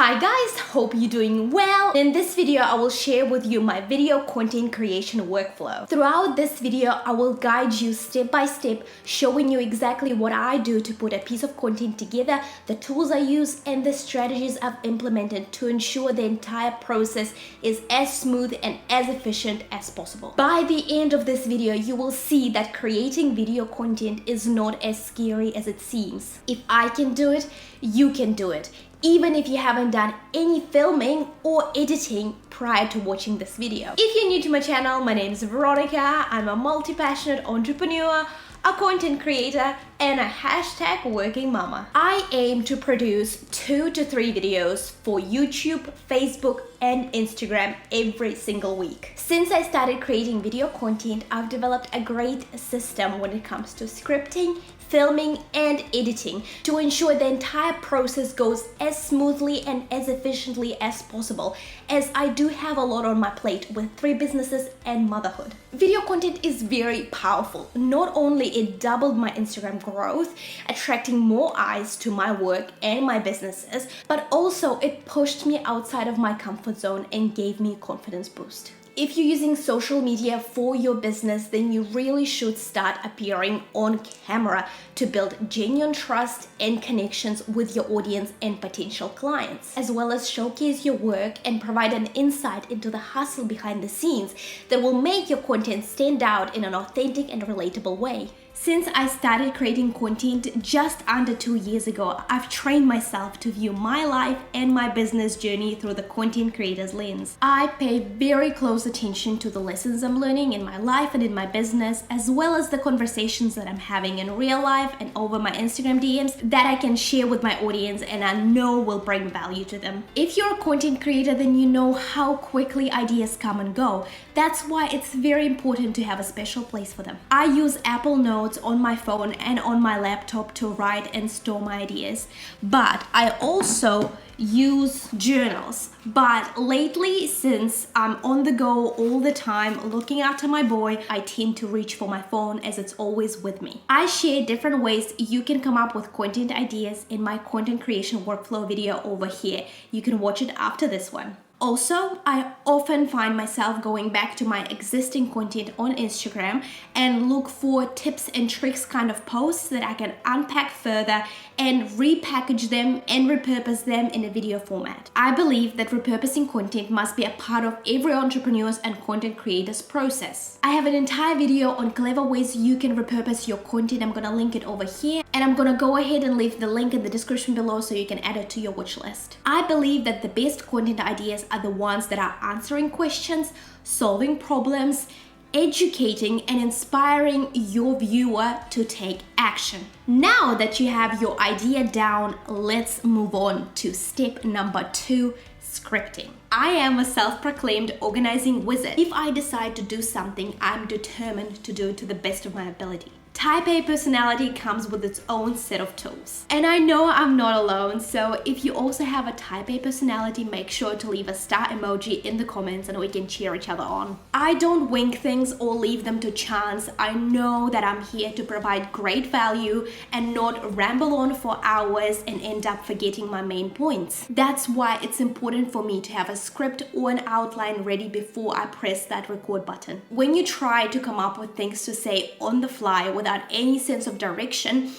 Hi guys, hope you're doing well. In this video, I will share with you my video content creation workflow. Throughout this video, I will guide you step by step, showing you exactly what I do to put a piece of content together, the tools I use, and the strategies I've implemented to ensure the entire process is as smooth and as efficient as possible. By the end of this video, you will see that creating video content is not as scary as it seems. If I can do it, you can do it, even if you haven't done any filming or editing prior to watching this video. If you're new to my channel, my name is Veronika. I'm a multi-passionate entrepreneur, a content creator, and a hashtag working mama. I aim to produce 2 to 3 videos for YouTube, Facebook, and Instagram every single week. Since I started creating video content, I've developed a great system when it comes to scripting, filming, and editing to ensure the entire process goes as smoothly and as efficiently as possible, as I do have a lot on my plate with 3 businesses and motherhood. Video content is very powerful. Not only it doubled my Instagram growth, attracting more eyes to my work and my businesses, but also it pushed me outside of my comfort zone and gave me a confidence boost. If you're using social media for your business, then you really should start appearing on camera to build genuine trust and connections with your audience and potential clients, as well as showcase your work and provide an insight into the hustle behind the scenes that will make your content stand out in an authentic and relatable way. Since I started creating content just under 2 years ago, I've trained myself to view my life and my business journey through the content creator's lens. I pay very close attention to the lessons I'm learning in my life and in my business, as well as the conversations that I'm having in real life and over my Instagram DMs that I can share with my audience and I know will bring value to them. If you're a content creator, then you know how quickly ideas come and go. That's why it's very important to have a special place for them. I use Apple Notes on my phone and on my laptop to write and store my ideas, but I also use journals. But lately, since I'm on the go all the time looking after my boy, I tend to reach for my phone as it's always with me. I share different ways you can come up with content ideas in my content creation workflow video over here. You can watch it after this one. Also, I often find myself going back to my existing content on Instagram and look for tips and tricks kind of posts that I can unpack further and repackage them and repurpose them in a video format. I believe that repurposing content must be a part of every entrepreneur's and content creator's process. I have an entire video on clever ways you can repurpose your content. I'm gonna link it over here, and I'm gonna go ahead and leave the link in the description below so you can add it to your wish list. I believe that the best content ideas are the ones that are answering questions, solving problems, educating, and inspiring your viewer to take action. Now that you have your idea down, let's move on to step number 2, scripting. I am a self-proclaimed organizing wizard. If I decide to do something, I'm determined to do it to the best of my ability. Type A personality comes with its own set of tools. And I know I'm not alone, so if you also have a Type A personality, make sure to leave a star emoji in the comments and we can cheer each other on. I don't wing things or leave them to chance. I know that I'm here to provide great value and not ramble on for hours and end up forgetting my main points. That's why it's important for me to have a script or an outline ready before I press that record button. When you try to come up with things to say on the fly without any sense of direction,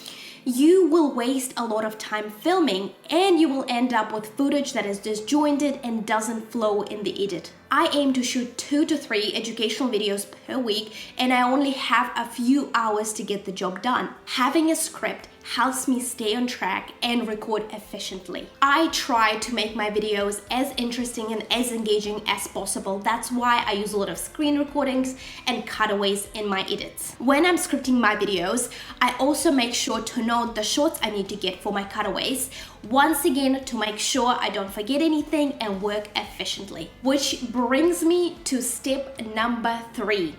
you will waste a lot of time filming and you will end up with footage that is disjointed and doesn't flow in the edit. I aim to shoot 2 to 3 educational videos per week, and I only have a few hours to get the job done. Having a script helps me stay on track and record efficiently. I try to make my videos as interesting and as engaging as possible. That's why I use a lot of screen recordings and cutaways in my edits. When I'm scripting my videos, I also make sure to note the shots I need to get for my cutaways, once again to make sure I don't forget anything and work efficiently. Which brings me to step number 3.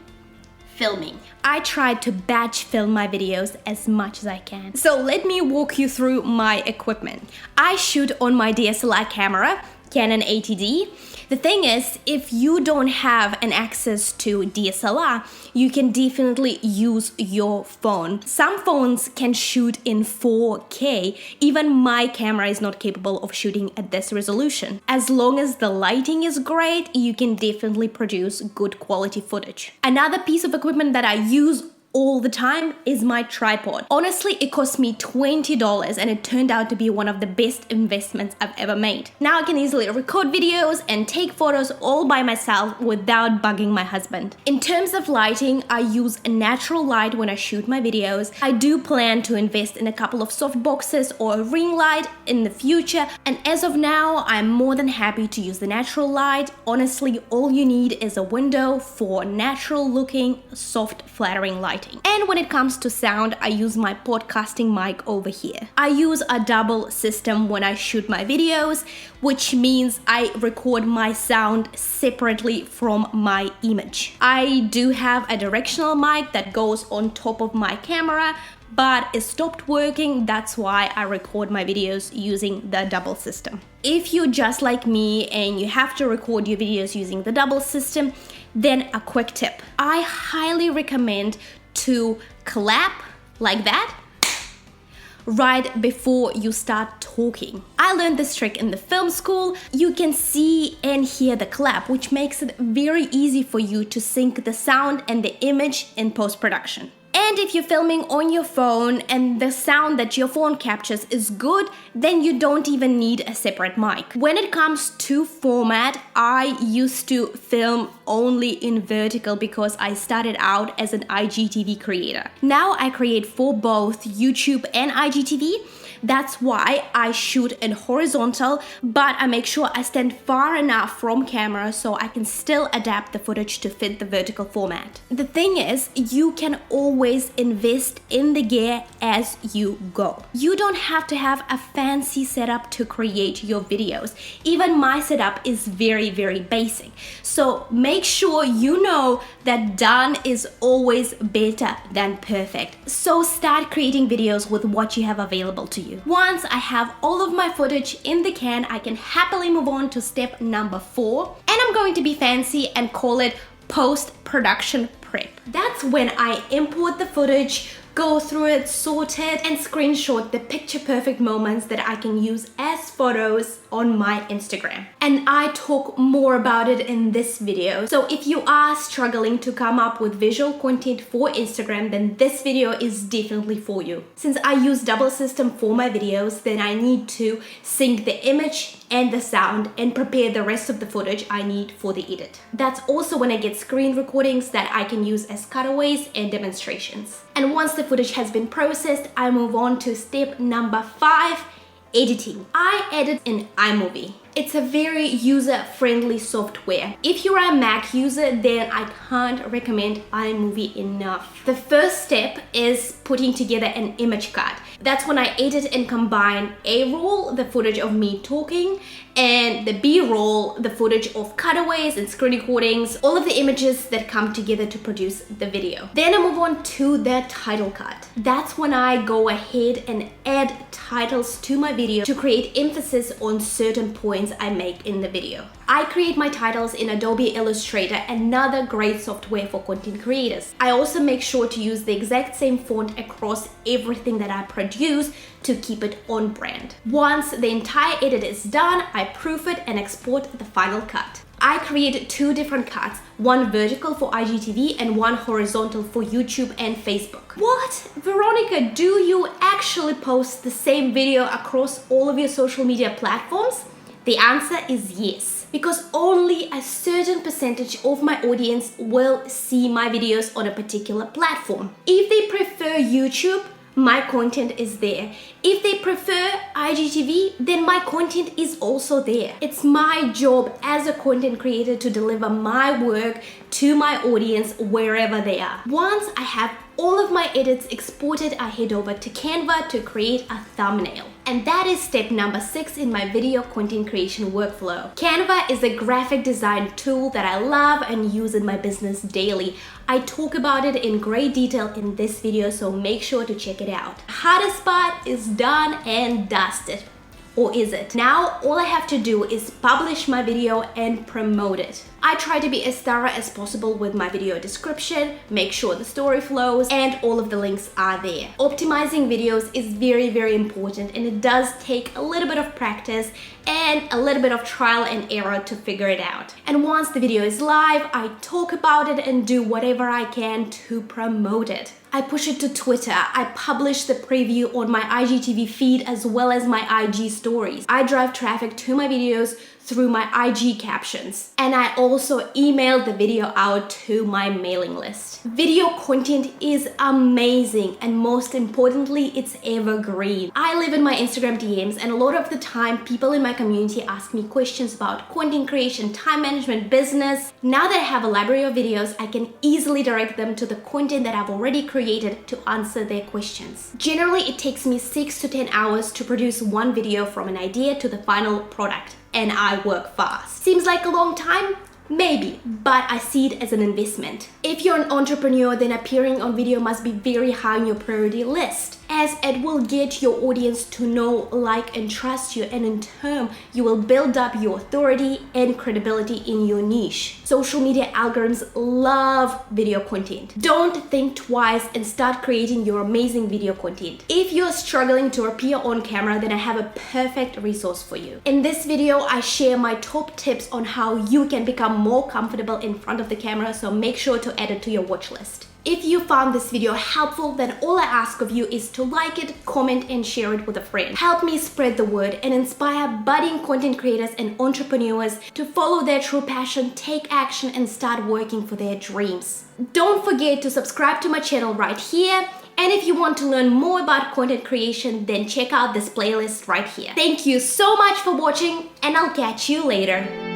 Filming. I try to batch film my videos as much as I can. So let me walk you through my equipment. I shoot on my DSLR camera Canon 80D. The thing is, if you don't have an access to DSLR, you can definitely use your phone. Some phones can shoot in 4K. Even my camera is not capable of shooting at this resolution. As long as the lighting is great, you can definitely produce good quality footage. Another piece of equipment that I use all the time is my tripod. Honestly, it cost me $20 and it turned out to be one of the best investments I've ever made. Now I can easily record videos and take photos all by myself without bugging my husband. In terms of lighting, I use a natural light when I shoot my videos. I do plan to invest in a couple of soft boxes or a ring light in the future, and as of now, I'm more than happy to use the natural light. Honestly, all you need is a window for natural looking, soft, flattering light. And when it comes to sound, I use my podcasting mic over here. I use a double system when I shoot my videos, which means I record my sound separately from my image. I do have a directional mic that goes on top of my camera, but it stopped working. That's why I record my videos using the double system. If you're just like me and you have to record your videos using the double system, then a quick tip. I highly recommend to clap like that right before you start talking. I learned this trick in the film school. You can see and hear the clap, which makes it very easy for you to sync the sound and the image in post-production. And if you're filming on your phone and the sound that your phone captures is good, then you don't even need a separate mic. When it comes to format, I used to film only in vertical because I started out as an IGTV creator. Now I create for both YouTube and IGTV. That's why I shoot in horizontal, but I make sure I stand far enough from camera so I can still adapt the footage to fit the vertical format. The thing is, you can always invest in the gear as you go. You don't have to have a fancy setup to create your videos. Even my setup is very, very basic. So make sure you know that done is always better than perfect. So start creating videos with what you have available to you. Once I have all of my footage in the can, I can happily move on to step number 4, and I'm going to be fancy and call it post-production prep. That's when I import the footage, go through it, sort it, and screenshot the picture-perfect moments that I can use as photos on my Instagram. And I talk more about it in this video. So if you are struggling to come up with visual content for Instagram, then this video is definitely for you. Since I use double system for my videos, then I need to sync the image and the sound and prepare the rest of the footage I need for the edit. That's also when I get screen recordings that I can use as cutaways and demonstrations. And once the footage has been processed, I move on to step number 5, editing. I edit in iMovie. It's a very user-friendly software. If you're a Mac user, then I can't recommend iMovie enough. The first step is putting together an image cut. That's when I edit and combine A-roll, the footage of me talking, and the B-roll, the footage of cutaways and screen recordings, all of the images that come together to produce the video. Then I move on to the title cut. That's when I go ahead and add titles to my video to create emphasis on certain points I make in the video. I create my titles in Adobe Illustrator, another great software for content creators. I also make sure to use the exact same font across everything that I produce to keep it on brand. Once the entire edit is done, I proof it and export the final cut. I create 2 different cuts, one vertical for IGTV and one horizontal for YouTube and Facebook. What? Veronika, do you actually post the same video across all of your social media platforms? The answer is yes, because only a certain percentage of my audience will see my videos on a particular platform. If they prefer YouTube, my content is there. If they prefer IGTV, then my content is also there. It's my job as a content creator to deliver my work to my audience wherever they are. Once I have all of my edits exported, I head over to Canva to create a thumbnail. And that is step number 6 in my video content creation workflow. Canva is a graphic design tool that I love and use in my business daily. I talk about it in great detail in this video, so make sure to check it out. The hardest part is done and dusted. Or is it? Now, all I have to do is publish my video and promote it. I try to be as thorough as possible with my video description, make sure the story flows, and all of the links are there. Optimizing videos is very, very important, and it does take a little bit of practice and a little bit of trial and error to figure it out. And once the video is live, I talk about it and do whatever I can to promote it. I push it to Twitter. I publish the preview on my IGTV feed as well as my IG stories. I drive traffic to my videos through my IG captions. And I also email the video out to my mailing list. Video content is amazing, and most importantly, it's evergreen. I live in my Instagram DMs, and a lot of the time people in my community ask me questions about content creation, time management, business. Now that I have a library of videos, I can easily direct them to the content that I've already created to answer their questions. Generally, it takes me 6 to 10 hours to produce one video from an idea to the final product, and I work fast. Seems like a long time? Maybe, but I see it as an investment. If you're an entrepreneur, then appearing on video must be very high on your priority list, as it will get your audience to know, like, and trust you, and in turn, you will build up your authority and credibility in your niche. Social media algorithms love video content. Don't think twice and start creating your amazing video content. If you're struggling to appear on camera, then I have a perfect resource for you. In this video, I share my top tips on how you can become more comfortable in front of the camera, so make sure to add it to your watch list. If you found this video helpful, then all I ask of you is to like it, comment, and share it with a friend. Help me spread the word and inspire budding content creators and entrepreneurs to follow their true passion, take action, and start working for their dreams. Don't forget to subscribe to my channel right here. And if you want to learn more about content creation, then check out this playlist right here. Thank you so much for watching, and I'll catch you later.